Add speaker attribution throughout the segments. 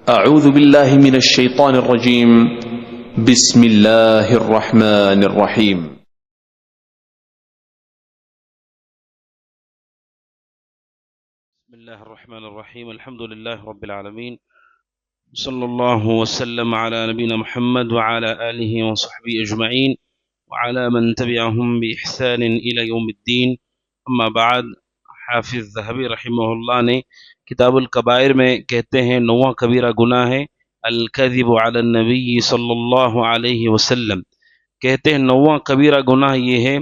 Speaker 1: أعوذ بالله من الشيطان الرجيم. بسم الله الرحمن الرحيم.
Speaker 2: بسم الله الرحمن الرحيم. الحمد لله رب العالمين، صلى الله وسلم على نبينا محمد وعلى آله وصحبه أجمعين وعلى من تبعهم بإحسان إلى يوم الدين. اما بعد، حافظ ذہبی رحمہ اللہ نے کتاب الکبائر میں کہتے ہیں 9واں کبیرہ گناہ ہے الکذب علی النبی صلی اللہ علیہ وسلم. کہتے ہیں 9واں کبیرہ گناہ یہ ہے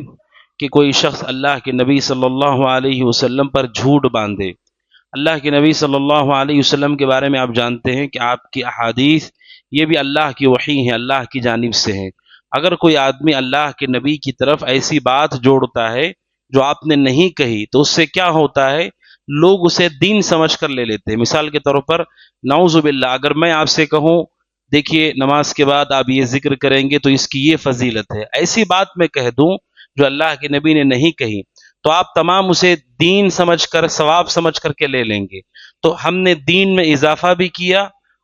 Speaker 2: کہ کوئی شخص اللہ کے نبی صلی اللہ علیہ وسلم پر جھوٹ باندھے. اللہ کے نبی صلی اللہ علیہ وسلم کے بارے میں آپ جانتے ہیں کہ آپ کی احادیث یہ بھی اللہ کی وحی ہیں، اللہ کی جانب سے ہیں. اگر کوئی آدمی اللہ کے نبی کی طرف ایسی بات جوڑتا ہے جو آپ نے نہیں کہی تو اس سے کیا ہوتا ہے، لوگ اسے دین سمجھ کر لے لیتے ہیں. مثال کے طور پر نعوذ باللہ، اگر میں آپ سے کہوں دیکھیے نماز کے بعد آپ یہ ذکر کریں گے تو اس کی یہ فضیلت ہے، ایسی بات میں کہہ دوں جو اللہ کے نبی نے نہیں کہی تو آپ تمام اسے دین سمجھ کر، ثواب سمجھ کر کے لے لیں گے. تو ہم نے دین میں اضافہ بھی کیا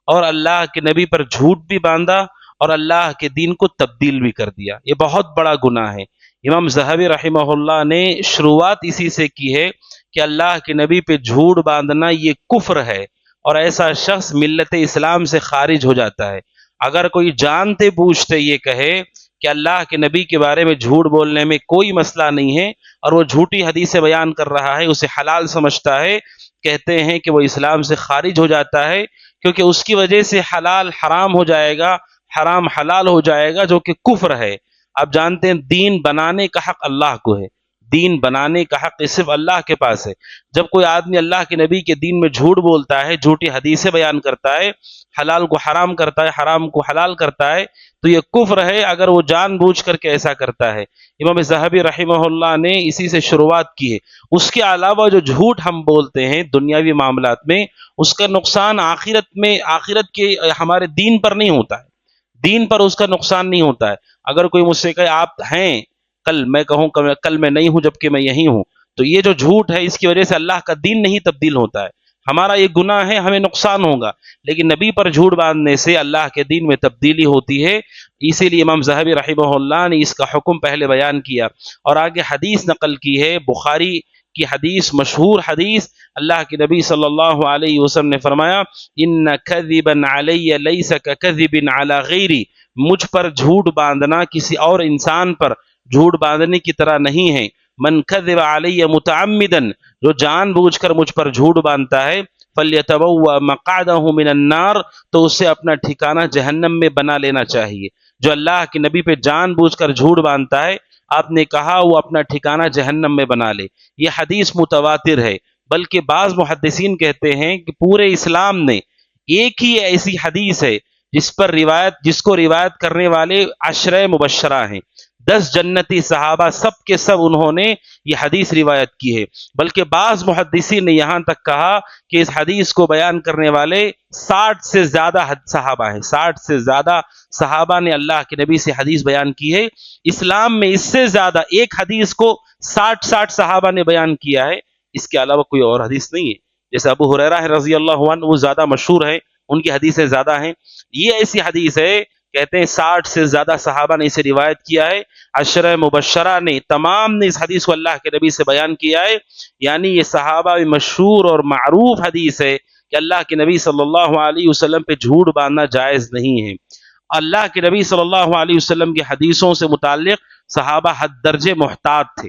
Speaker 2: اور اللہ کے نبی پر جھوٹ بھی باندھا اور اللہ کے دین کو تبدیل بھی کر دیا. یہ بہت بڑا گناہ ہے. امام ذہبی رحمہ اللہ نے شروعات اسی سے کی ہے کہ اللہ کے نبی پہ جھوٹ باندھنا یہ کفر ہے اور ایسا شخص ملت اسلام سے خارج ہو جاتا ہے. اگر کوئی جانتے بوجھتے یہ کہے کہ اللہ کے نبی کے بارے میں جھوٹ بولنے میں کوئی مسئلہ نہیں ہے اور وہ جھوٹی حدیثیں بیان کر رہا ہے، اسے حلال سمجھتا ہے، کہتے ہیں کہ وہ اسلام سے خارج ہو جاتا ہے، کیونکہ اس کی وجہ سے حلال حرام ہو جائے گا، حرام حلال ہو جائے گا، جو کہ کفر ہے. آپ جانتے ہیں دین بنانے کا حق اللہ کو ہے، دین بنانے کا حق صرف اللہ کے پاس ہے. جب کوئی آدمی اللہ کے نبی کے دین میں جھوٹ بولتا ہے، جھوٹی حدیثیں بیان کرتا ہے، حلال کو حرام کرتا ہے، حرام کو حلال کرتا ہے، تو یہ کفر ہے اگر وہ جان بوجھ کر کے ایسا کرتا ہے. امام ذہبی رحمہ اللہ نے اسی سے شروعات کی ہے. اس کے علاوہ جو جھوٹ ہم بولتے ہیں دنیاوی معاملات میں، اس کا نقصان آخرت کے ہمارے دین پر نہیں ہوتا ہے، دین پر اس کا نقصان نہیں ہوتا ہے. اگر کوئی مجھ سے کہے آپ ہیں، کل میں کہوں کل میں نہیں ہوں جبکہ میں یہی ہوں، تو یہ جو جھوٹ ہے اس کی وجہ سے اللہ کا دین نہیں تبدیل ہوتا ہے. ہمارا یہ گناہ ہے، ہمیں نقصان ہوگا، لیکن نبی پر جھوٹ باندھنے سے اللہ کے دین میں تبدیلی ہوتی ہے. اسی لیے امام ذہبی رحمہ اللہ نے اس کا حکم پہلے بیان کیا اور آگے حدیث نقل کی ہے، بخاری کی حدیث، مشہور حدیث. اللہ کے نبی صلی اللہ علیہ وسلم نے فرمایا ان کذبا علی لیس ککذب علی غیری، مجھ پر جھوٹ باندھنا کسی اور انسان پر جھوٹ باندھنے کی طرح نہیں ہے. من کذب علی متعمدا، جو جان بوجھ کر مجھ پر جھوٹ باندھتا ہے، فلیتبوأ مقعدہ من النار، تو اسے اپنا ٹھکانہ جہنم میں بنا لینا چاہیے. جو اللہ کے نبی پہ جان بوجھ کر جھوٹ باندھتا ہے، آپ نے کہا وہ اپنا ٹھکانہ جہنم میں بنا لے. یہ حدیث متواتر ہے، بلکہ بعض محدثین کہتے ہیں کہ پورے اسلام نے ایک ہی ایسی حدیث ہے جس کو روایت کرنے والے 10 مبشرہ ہیں، 10 جنتی صحابہ، سب کے سب انہوں نے یہ حدیث روایت کی ہے. بلکہ بعض محدثین نے یہاں تک کہا کہ اس حدیث کو بیان کرنے والے 60 سے زیادہ صحابہ ہیں، 60 سے زیادہ صحابہ نے اللہ کے نبی سے حدیث بیان کی ہے. اسلام میں اس سے زیادہ ایک حدیث کو 60 صحابہ نے بیان کیا ہے، اس کے علاوہ کوئی اور حدیث نہیں ہے. جیسے ابو ہریرہ رضی اللہ عنہ، وہ زیادہ مشہور ہے، ان کی حدیثیں زیادہ ہیں. یہ ایسی حدیث ہے، کہتے ہیں 60 سے زیادہ صحابہ نے اسے روایت کیا ہے. 10 مبشرہ نے تمام نے اس حدیث کو اللہ کے نبی سے بیان کیا ہے. یعنی یہ صحابہ میں مشہور اور معروف حدیث ہے کہ اللہ کے نبی صلی اللہ علیہ وسلم پہ جھوٹ باندھنا جائز نہیں ہے. اللہ کے نبی صلی اللہ علیہ وسلم کی حدیثوں سے متعلق صحابہ حد درجے محتاط تھے،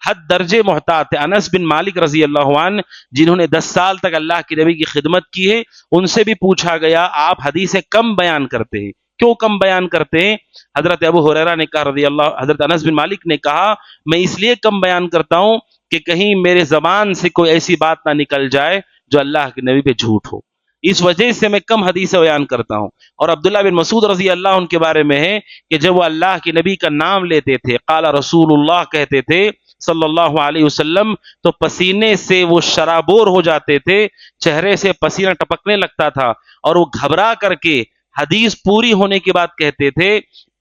Speaker 2: حد درجے محتاط تھے. انس بن مالک رضی اللہ عنہ، جنہوں نے 10 سال تک اللہ کے نبی کی خدمت کی ہے، ان سے بھی پوچھا گیا آپ حدیثیں کم بیان کرتے ہیں، کیوں کم بیان کرتے ہیں؟ حضرت ابو ہریرہ نے کہا حضرت انس بن مالک نے کہا میں اس لیے کم بیان کرتا ہوں کہ کہیں میرے زبان سے کوئی ایسی بات نہ نکل جائے جو اللہ کے نبی پہ جھوٹ ہو، اس وجہ سے میں کم حدیثیں بیان کرتا ہوں. اور عبداللہ بن مسعود رضی اللہ عنہ کے بارے میں ہے کہ جب وہ اللہ کے نبی کا نام لیتے تھے، قال رسول اللہ کہتے تھے صلی اللہ علیہ وسلم، تو پسینے سے وہ شرابور ہو جاتے تھے، چہرے سے پسینہ ٹپکنے لگتا تھا اور وہ گھبرا کر کے حدیث پوری ہونے کے بعد کہتے تھے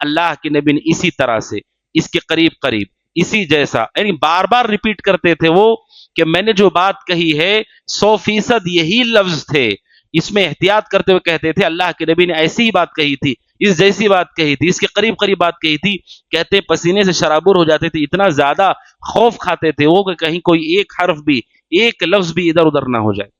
Speaker 2: اللہ کے نبی نے اسی طرح سے، اس کے قریب قریب، اسی جیسا، یعنی بار بار ریپیٹ کرتے تھے وہ کہ میں نے جو بات کہی ہے 100% یہی لفظ تھے، اس میں احتیاط کرتے ہوئے کہتے تھے اللہ کے نبی نے ایسی ہی بات کہی تھی، اس جیسی بات کہی تھی، اس کے قریب قریب بات کہی تھی، کہتے پسینے سے شرابور ہو جاتے تھے، اتنا زیادہ خوف کھاتے تھے وہ کہ کہیں کوئی ایک حرف بھی، ایک لفظ بھی ادھر ادھر نہ ہو جائے۔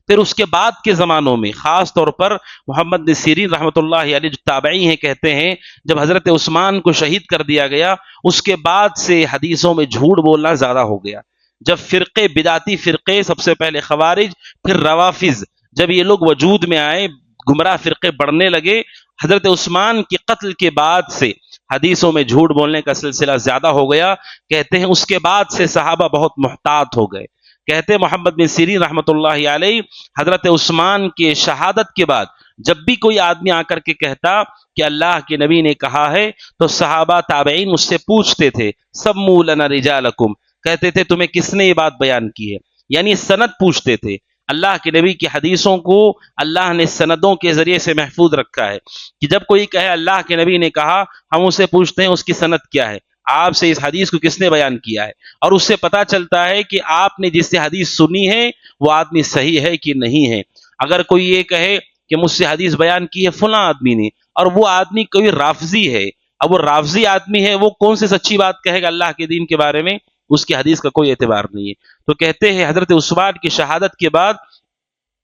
Speaker 2: پھر اس کے بعد کے زمانوں میں خاص طور پر محمد بن سیرین رحمۃ اللہ علیہ جو تابعی ہیں کہتے ہیں جب حضرت عثمان کو شہید کر دیا گیا اس کے بعد سے حدیثوں میں جھوٹ بولنا زیادہ ہو گیا۔ جب فرقے بدعتی فرقے، سب سے پہلے خوارج پھر روافظ، جب یہ لوگ وجود میں آئے، گمراہ فرقے بڑھنے لگے، حضرت عثمان کی قتل کے بعد سے حدیثوں میں جھوٹ بولنے کا سلسلہ زیادہ ہو گیا۔ کہتے ہیں اس کے بعد سے صحابہ بہت محتاط ہو گئے۔ کہتے محمد بن سیرین رحمۃ اللہ علیہ حضرت عثمان کے شہادت کے بعد جب بھی کوئی آدمی آ کر کے کہتا کہ اللہ کے نبی نے کہا ہے تو صحابہ تابعین مجھ سے پوچھتے تھے سموا لنا رجالکم، کہتے تھے تمہیں کس نے یہ بات بیان کی ہے، یعنی سند پوچھتے تھے۔ اللہ کے نبی کی حدیثوں کو اللہ نے سندوں کے ذریعے سے محفوظ رکھا ہے کہ جب کوئی کہے اللہ کے نبی نے کہا ہم اسے پوچھتے ہیں اس کی سند کیا ہے، آپ سے اس حدیث کو کس نے بیان کیا ہے، اور اس سے پتہ چلتا ہے کہ آپ نے جس سے حدیث سنی ہے وہ آدمی صحیح ہے کہ نہیں ہے۔ اگر کوئی یہ کہے کہ مجھ سے حدیث بیان کی ہے فلاں آدمی نے اور وہ آدمی کوئی رافضی ہے، اب وہ رافضی آدمی ہے وہ کون سے سچی بات کہے گا اللہ کے دین کے بارے میں، اس کی حدیث کا کوئی اعتبار نہیں ہے۔ تو کہتے ہیں حضرت عثمان کی شہادت کے بعد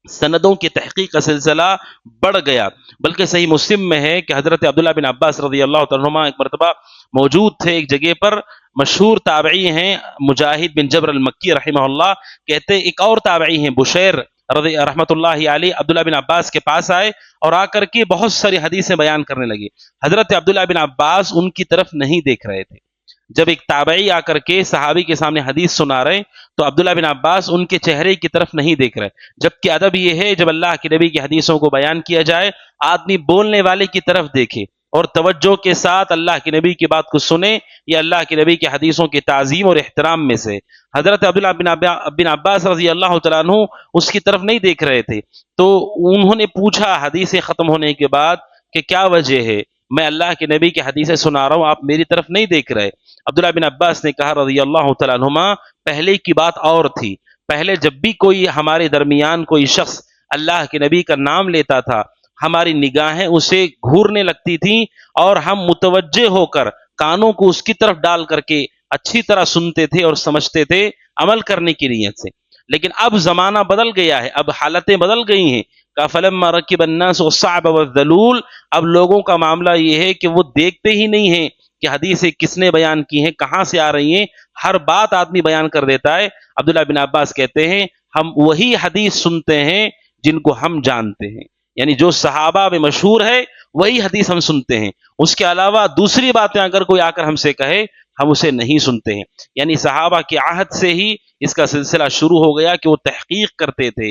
Speaker 2: سندوں کی تحقیق کا سلسلہ بڑھ گیا، بلکہ صحیح مسلم میں ہے کہ حضرت عبداللہ بن عباس رضی اللہ تعالیٰ عنہما ایک مرتبہ موجود تھے ایک جگہ پر، مشہور تابعی ہیں مجاہد بن جبر المکی رحمہ اللہ، کہتے ایک اور تابعی ہیں بشیر رضی رحمۃ اللہ علیہ عبداللہ بن عباس کے پاس آئے اور آ کر کے بہت ساری حدیثیں بیان کرنے لگے۔ حضرت عبداللہ بن عباس ان کی طرف نہیں دیکھ رہے تھے۔ جب ایک تابعی آ کر کے صحابی کے سامنے حدیث سنا رہے تو عبداللہ بن عباس ان کے چہرے کی طرف نہیں دیکھ رہے، جبکہ ادب یہ ہے جب اللہ کے نبی کی حدیثوں کو بیان کیا جائے آدمی بولنے والے کی طرف دیکھے اور توجہ کے ساتھ اللہ کے نبی کی بات کو سنے، یہ اللہ کے نبی کی حدیثوں کی تعظیم اور احترام میں سے۔ حضرت عبداللہ بن عباس رضی اللہ تعالیٰ عنہ اس کی طرف نہیں دیکھ رہے تھے، تو انہوں نے پوچھا حدیثیں ختم ہونے کے بعد کہ کیا وجہ ہے، میں اللہ کے نبی کی حدیثیں سنا رہا ہوں آپ میری طرف نہیں دیکھ رہے۔ عبداللہ بن عباس نے کہا رضی اللہ تعالیٰ عنہما پہلے کی بات اور تھی، پہلے جب بھی کوئی ہمارے درمیان کوئی شخص اللہ کے نبی کا نام لیتا تھا ہماری نگاہیں اسے گھورنے لگتی تھیں اور ہم متوجہ ہو کر کانوں کو اس کی طرف ڈال کر کے اچھی طرح سنتے تھے اور سمجھتے تھے عمل کرنے کی نیت سے۔ لیکن اب زمانہ بدل گیا ہے، اب حالتیں بدل گئی ہیں۔ فَلَمَّا رَكِبَ النَّاسُ الصَّعْبَ وَالذَّلُولَ، اب لوگوں کا معاملہ یہ ہے کہ وہ دیکھتے ہی نہیں ہیں کہ حدیثیں کس نے بیان کی ہیں، کہاں سے آ رہی ہیں، ہر بات آدمی بیان کر دیتا ہے۔ عبداللہ بن عباس کہتے ہیں ہم وہی حدیث سنتے ہیں جن کو ہم جانتے ہیں، یعنی جو صحابہ میں مشہور ہے وہی حدیث ہم سنتے ہیں، اس کے علاوہ دوسری باتیں اگر کوئی آ کر ہم سے کہے ہم اسے نہیں سنتے ہیں۔ یعنی صحابہ کے عہد سے ہی اس کا سلسلہ شروع ہو گیا کہ وہ تحقیق کرتے تھے۔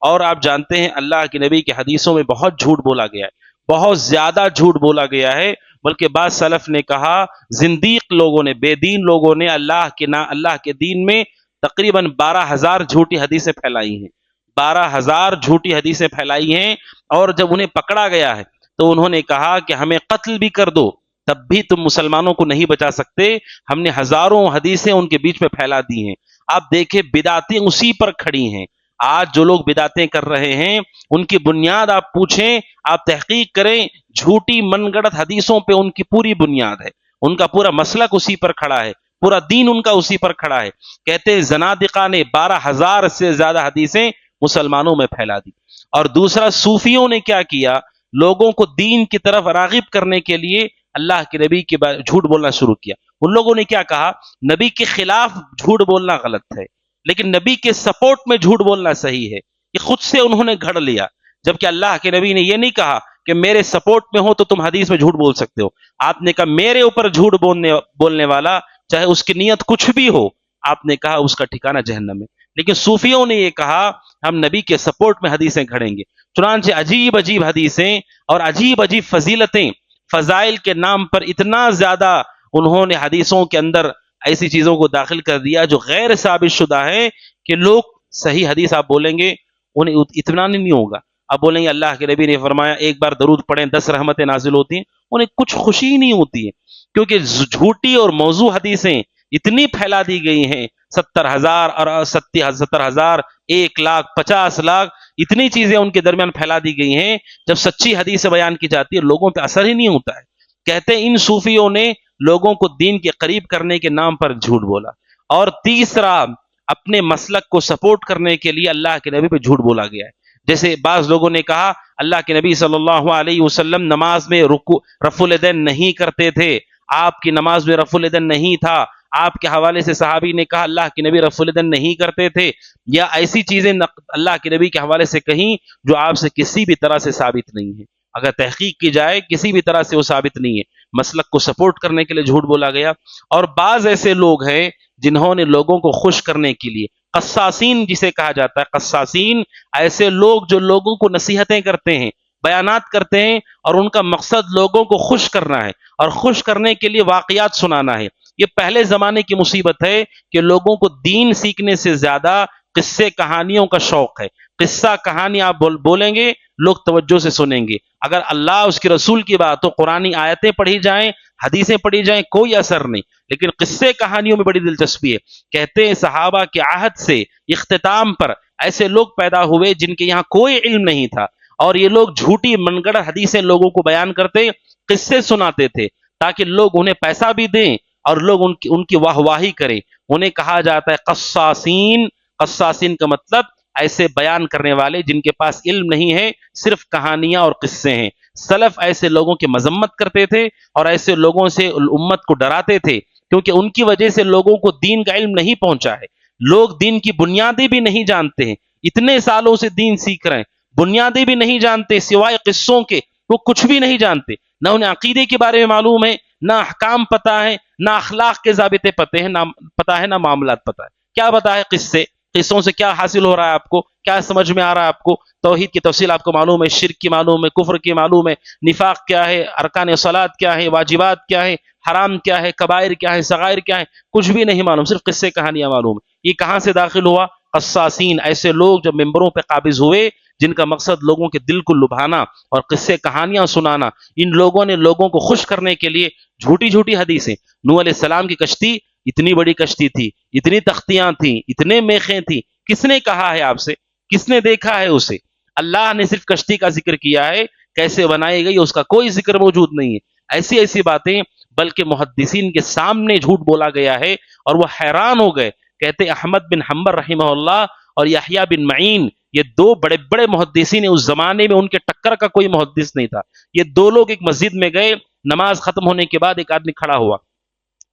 Speaker 2: اور آپ جانتے ہیں اللہ کے نبی کے حدیثوں میں بہت جھوٹ بولا گیا ہے، بہت زیادہ جھوٹ بولا گیا ہے، بلکہ بعض سلف نے کہا زندیق لوگوں نے، بے دین لوگوں نے اللہ کے دین میں تقریباً 12,000 جھوٹی حدیثیں پھیلائی ہیں، 12,000 جھوٹی حدیثیں پھیلائی ہیں، اور جب انہیں پکڑا گیا ہے تو انہوں نے کہا کہ ہمیں قتل بھی کر دو تب بھی تم مسلمانوں کو نہیں بچا سکتے، ہم نے ہزاروں حدیثیں ان کے بیچ میں پھیلا دی ہیں۔ آپ دیکھیں بدعتیں اسی پر کھڑی ہیں، آج جو لوگ بدعتیں کر رہے ہیں ان کی بنیاد آپ پوچھیں، آپ تحقیق کریں، جھوٹی من گڑت حدیثوں پہ ان کی پوری بنیاد ہے، ان کا پورا مسلک اسی پر کھڑا ہے، پورا دین ان کا اسی پر کھڑا ہے۔ کہتے ہیں زنادقہ نے 12,000 سے زیادہ حدیثیں مسلمانوں میں پھیلا دی۔ اور دوسرا صوفیوں نے کیا کیا، لوگوں کو دین کی طرف راغب کرنے کے لیے اللہ کے نبی کے جھوٹ بولنا شروع کیا۔ ان لوگوں نے کیا کہا، نبی کے خلاف جھوٹ بولنا غلط ہے لیکن نبی کے سپورٹ میں جھوٹ بولنا صحیح ہے، یہ خود سے انہوں نے گھڑ لیا، جبکہ اللہ کے نبی نے یہ نہیں کہا کہ میرے سپورٹ میں ہو تو تم حدیث میں جھوٹ بول سکتے ہو، آپ نے کہا میرے اوپر جھوٹ بولنے والا چاہے اس کی نیت کچھ بھی ہو، آپ نے کہا اس کا ٹھکانہ جہنم ہے۔ لیکن صوفیوں نے یہ کہا ہم نبی کے سپورٹ میں حدیثیں گھڑیں گے، چنانچہ عجیب عجیب حدیثیں اور عجیب عجیب فضیلتیں، فضائل کے نام پر اتنا زیادہ انہوں نے حدیثوں کے اندر ایسی چیزوں کو داخل کر دیا جو غیر ثابت شدہ ہے کہ لوگ صحیح حدیث آپ بولیں گے انہیں اطمینان نہیں ہوگا، آپ بولیں گے اللہ کے نبی نے فرمایا ایک بار درود پڑھیں 10 رحمتیں نازل ہوتی ہیں، انہیں کچھ خوشی نہیں ہوتی ہے، کیونکہ جھوٹی اور موضوع حدیثیں اتنی پھیلا دی گئی ہیں، 70,000 اور 70,000، 1,50,00,000، اتنی چیزیں ان کے درمیان پھیلا دی گئی ہیں، جب سچی حدیث بیان کی جاتی ہے لوگوں پہ اثر ہی نہیں ہوتا ہے۔ کہتے ہیں ان صوفیوں نے لوگوں کو دین کے قریب کرنے کے نام پر جھوٹ بولا، اور تیسرا اپنے مسلک کو سپورٹ کرنے کے لیے اللہ کے نبی پہ جھوٹ بولا گیا ہے۔ جیسے بعض لوگوں نے کہا اللہ کے نبی صلی اللہ علیہ وسلم نماز میں رفع الیدین نہیں کرتے تھے، آپ کی نماز میں رفع الیدین نہیں تھا۔ آپ کے حوالے سے صحابی نے کہا اللہ کے نبی رفع الیدین نہیں کرتے تھے، یا ایسی چیزیں اللہ کے نبی کے حوالے سے کہیں جو آپ سے کسی بھی طرح سے ثابت نہیں ہے۔ اگر تحقیق کی جائے کسی بھی طرح سے وہ ثابت نہیں ہے، مسلک کو سپورٹ کرنے کے لیے جھوٹ بولا گیا۔ اور بعض ایسے لوگ ہیں جنہوں نے لوگوں کو خوش کرنے کے لیے، قصاصین جسے کہا جاتا ہے، قصاصین ایسے لوگ جو لوگوں کو نصیحتیں کرتے ہیں، بیانات کرتے ہیں، اور ان کا مقصد لوگوں کو خوش کرنا ہے اور خوش کرنے کے لیے واقعات سنانا ہے۔ یہ پہلے زمانے کی مصیبت ہے کہ لوگوں کو دین سیکھنے سے زیادہ قصے کہانیوں کا شوق ہے۔ قصہ کہانی آپ بولیں گے لوگ توجہ سے سنیں گے، اگر اللہ اس کے رسول کی بات ہو، قرآنی آیتیں پڑھی جائیں، حدیثیں پڑھی جائیں، کوئی اثر نہیں، لیکن قصے کہانیوں میں بڑی دلچسپی ہے۔ کہتے ہیں صحابہ کے عہد سے اختتام پر ایسے لوگ پیدا ہوئے جن کے یہاں کوئی علم نہیں تھا، اور یہ لوگ جھوٹی من گڑھ حدیثیں لوگوں کو بیان کرتے، قصے سناتے تھے تاکہ لوگ انہیں پیسہ بھی دیں اور لوگ ان کی واہ واہی کریں۔ انہیں کہا جاتا ہے قصاصین۔ قصاصین کا مطلب ایسے بیان کرنے والے جن کے پاس علم نہیں ہے، صرف کہانیاں اور قصے ہیں۔ سلف ایسے لوگوں کی مذمت کرتے تھے اور ایسے لوگوں سے امت کو ڈراتے تھے، کیونکہ ان کی وجہ سے لوگوں کو دین کا علم نہیں پہنچا ہے۔ لوگ دین کی بنیادیں بھی نہیں جانتے ہیں، اتنے سالوں سے دین سیکھ رہے ہیں، بنیادیں بھی نہیں جانتے، سوائے قصوں کے وہ کچھ بھی نہیں جانتے۔ نہ انہیں عقیدے کے بارے میں معلوم ہے، نہ احکام پتہ ہے، نہ اخلاق کے ضابطے پتہ ہیں، نہ معاملات پتہ ہے۔ کیا پتہ ہے قصے؟ قصوں سے کیا حاصل ہو رہا ہے آپ کو؟ کیا سمجھ میں آ رہا ہے آپ کو؟ توحید کی تفصیل آپ کو معلوم ہے، شرک کی معلوم ہے، کفر کی معلوم ہے، نفاق کیا ہے، ارکان صلات کیا ہے، واجبات کیا ہے، حرام کیا ہے، کبائر کیا ہے، صغائر کیا ہے، کچھ بھی نہیں معلوم، صرف قصے کہانیاں معلوم ہے۔ یہ کہاں سے داخل ہوا؟ قصاصین، ایسے لوگ جب ممبروں پہ قابض ہوئے جن کا مقصد لوگوں کے دل کو لبھانا اور قصے کہانیاں سنانا، ان لوگوں نے لوگوں کو خوش کرنے کے لیے جھوٹی جھوٹی حدیثیں۔ نوح علیہ السلام کی کشتی اتنی بڑی کشتی تھی، اتنی تختیاں تھیں، اتنے میخیں تھیں، کس نے کہا ہے آپ سے؟ کس نے دیکھا ہے اسے؟ اللہ نے صرف کشتی کا ذکر کیا ہے، کیسے بنائی گئی اس کا کوئی ذکر موجود نہیں ہے۔ ایسی ایسی باتیں بلکہ محدثین کے سامنے جھوٹ بولا گیا ہے اور وہ حیران ہو گئے۔ کہتے احمد بن حنبل رحمہ اللہ اور یحییٰ بن معین، یہ دو بڑے بڑے محدثین ہیں، اس زمانے میں ان کے ٹکر کا کوئی محدث نہیں تھا۔ یہ دو لوگ ایک مسجد میں گئے، نماز ختم ہونے کے بعد ایک آدمی کھڑا ہوا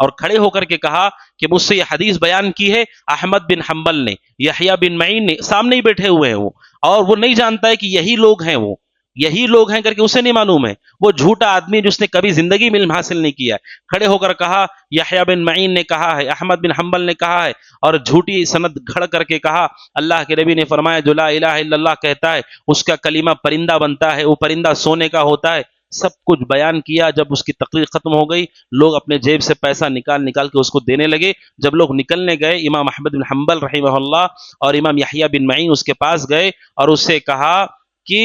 Speaker 2: اور کھڑے ہو کر کے کہا کہ مجھ سے یہ حدیث بیان کی ہے احمد بن حنبل نے، یحییٰ بن معین نے، سامنے ہی بیٹھے ہوئے ہیں وہ، اور وہ نہیں جانتا ہے کہ یہی لوگ ہیں، وہ یہی لوگ ہیں کر کے اسے نہیں معلوم ہے۔ وہ جھوٹا آدمی جس نے کبھی زندگی میں علم حاصل نہیں کیا ہے، کھڑے ہو کر کہا یحییٰ بن معین نے کہا ہے، احمد بن حنبل نے کہا ہے، اور جھوٹی سند گھڑ کر کے کہا اللہ کے نبی نے فرمایا جو لا الہ الا اللہ کہتا ہے اس کا کلمہ پرندہ بنتا ہے، وہ پرندہ سونے کا ہوتا ہے۔ سب کچھ بیان کیا۔ جب اس کی تقریر ختم ہو گئی، لوگ اپنے جیب سے پیسہ نکال نکال کے اس کو دینے لگے۔ جب لوگ نکلنے گئے، امام احمد بن حنبل رحمہ اللہ اور امام یحییٰ بن معین اس کے پاس گئے اور اس سے کہا کہ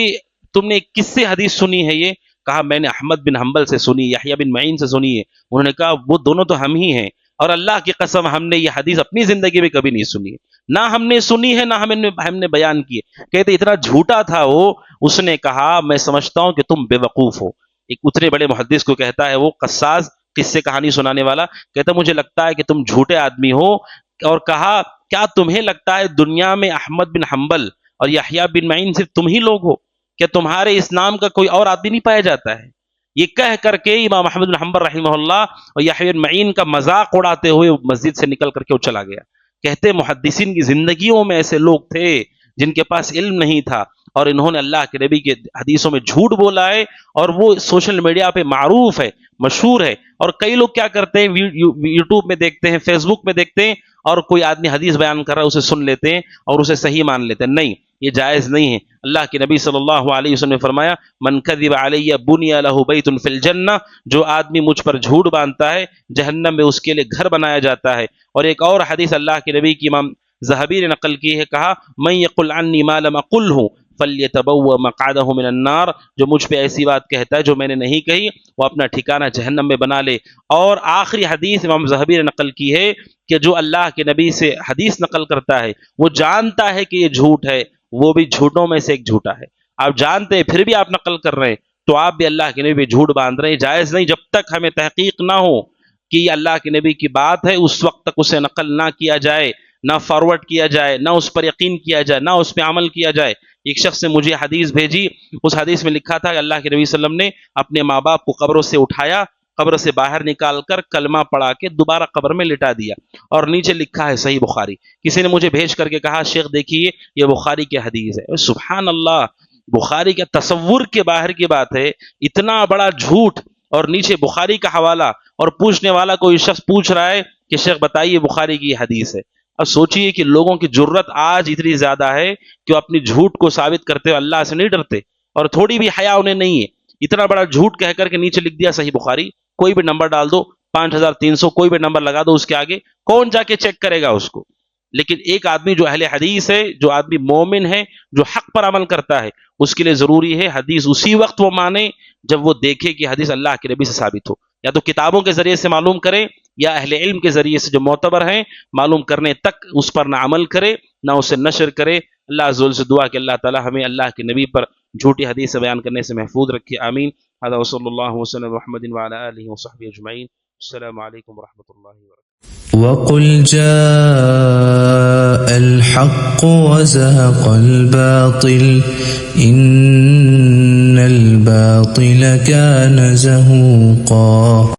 Speaker 2: تم نے کس سے حدیث سنی ہے؟ یہ کہا میں نے احمد بن حنبل سے سنی، یحییٰ بن معین سے سنی ہے۔ انہوں نے کہا وہ دونوں تو ہم ہی ہیں، اور اللہ کی قسم ہم نے یہ حدیث اپنی زندگی میں کبھی نہیں سنی ہے، نہ ہم نے سنی ہے، نہ ہم نے بیان کی ہے۔ کہتے اتنا جھوٹا تھا وہ۔ اس نے کہا میں سمجھتا ہوں کہ تم بے وقوف ہو۔ ایک اتنے بڑے محدث کو کہتا ہے وہ قصاص، قصے کہانی سنانے والا، کہتا مجھے لگتا ہے کہ تم جھوٹے آدمی ہو۔ اور کہا کیا تمہیں لگتا ہے دنیا میں احمد بن حنبل اور یحییٰ بن معین صرف تم ہی لوگ ہو؟ کیا تمہارے اس نام کا کوئی اور آدمی نہیں پایا جاتا ہے؟ یہ کہہ کر کے امام احمد بن حنبل رحمہ اللہ اور یحییٰ بن معین کا مذاق اڑاتے ہوئے مسجد سے نکل کر کے وہ چلا گیا۔ کہتے محدثین کی زندگیوں میں ایسے لوگ تھے جن کے پاس علم نہیں تھا، اور انہوں نے اللہ کے نبی کے حدیثوں میں جھوٹ بولا ہے، اور وہ سوشل میڈیا پہ معروف ہے، مشہور ہے۔ اور کئی لوگ کیا کرتے ہیں، یوٹیوب میں دیکھتے ہیں، فیس بک میں دیکھتے ہیں، اور کوئی آدمی حدیث بیان کر رہا ہے اسے سن لیتے ہیں اور اسے صحیح مان لیتے ہیں۔ نہیں، یہ جائز نہیں ہے۔ اللہ کے نبی صلی اللہ علیہ وسلم نے فرمایا من کذب علی بنی لہ بیت فی الجنہ، جو آدمی مجھ پر جھوٹ باندھتا ہے جہنم میں اس کے لیے گھر بنایا جاتا ہے۔ اور ایک اور حدیث اللہ کے نبی کی امام ذہبی نے نقل کی ہے، کہا من یقل عنی ما لم اقلہ فَلْيَتَبَوَّأْ مَقْعَدَهُ مِنَ النَّارِ، جو مجھ پہ ایسی بات کہتا ہے جو میں نے نہیں کہی وہ اپنا ٹھکانہ جہنم میں بنا لے۔ اور آخری حدیث امام ذہبی نے نقل کی ہے کہ جو اللہ کے نبی سے حدیث نقل کرتا ہے وہ جانتا ہے کہ یہ جھوٹ ہے، وہ بھی جھوٹوں میں سے ایک جھوٹا ہے۔ آپ جانتے ہیں پھر بھی آپ نقل کر رہے ہیں تو آپ بھی اللہ کے نبی پہ جھوٹ باندھ رہے ہیں۔ جائز نہیں، جب تک ہمیں تحقیق نہ ہو کہ یہ اللہ کے نبی کی بات ہے اس وقت تک اسے نقل نہ کیا جائے، نہ فارورڈ کیا جائے، نہ اس پر یقین کیا جائے، نہ اس پہ عمل کیا جائے۔ ایک شخص نے مجھے حدیث بھیجی، اس حدیث میں لکھا تھا کہ اللہ کے نبی صلی اللہ علیہ وسلم نے اپنے ماں باپ کو قبروں سے اٹھایا، قبر سے باہر نکال کر کلمہ پڑھا کے دوبارہ قبر میں لٹا دیا، اور نیچے لکھا ہے صحیح بخاری۔ کسی نے مجھے بھیج کر کے کہا شیخ دیکھیے یہ بخاری کی حدیث ہے۔ سبحان اللہ، بخاری کے تصور کے باہر کی بات ہے، اتنا بڑا جھوٹ، اور نیچے بخاری کا حوالہ، اور پوچھنے والا کوئی شخص پوچھ رہا ہے کہ شیخ بتائیے بخاری کی حدیث ہے۔ اب سوچئے کہ لوگوں کی جرت آج اتنی زیادہ ہے کہ وہ اپنی جھوٹ کو ثابت کرتے ہوئے اللہ سے نہیں ڈرتے، اور تھوڑی بھی حیا انہیں نہیں ہے۔ اتنا بڑا جھوٹ کہہ کر کے نیچے لکھ دیا صحیح بخاری، کوئی بھی نمبر ڈال دو، 5300 کوئی بھی نمبر لگا دو اس کے آگے، کون جا کے چیک کرے گا اس کو؟ لیکن ایک آدمی جو اہل حدیث ہے، جو آدمی مومن ہے، جو حق پر عمل کرتا ہے، اس کے لیے ضروری ہے حدیث اسی وقت وہ مانے جب وہ دیکھے کہ حدیث اللہ کے نبی سے ثابت ہو، یا تو کتابوں کے ذریعے سے معلوم کرے یا اہل علم کے ذریعے سے جو معتبر ہیں معلوم کرنے تک اس پر نہ عمل کرے نہ اسے نشر کرے۔ اللہ عز و جل سے دعا کہ اللہ تعالی ہمیں اللہ کے نبی پر جھوٹی حدیث بیان کرنے سے محفوظ رکھے، آمین۔ هذا وصلی اللہ وسلم محمد وعلى آلہ وصحبہ اجمعین۔ السلام علیکم ورحمۃ اللہ وبرکاتہ۔
Speaker 3: وقل جاء الحق وزهق الباطل إن الباطل كان زهوقا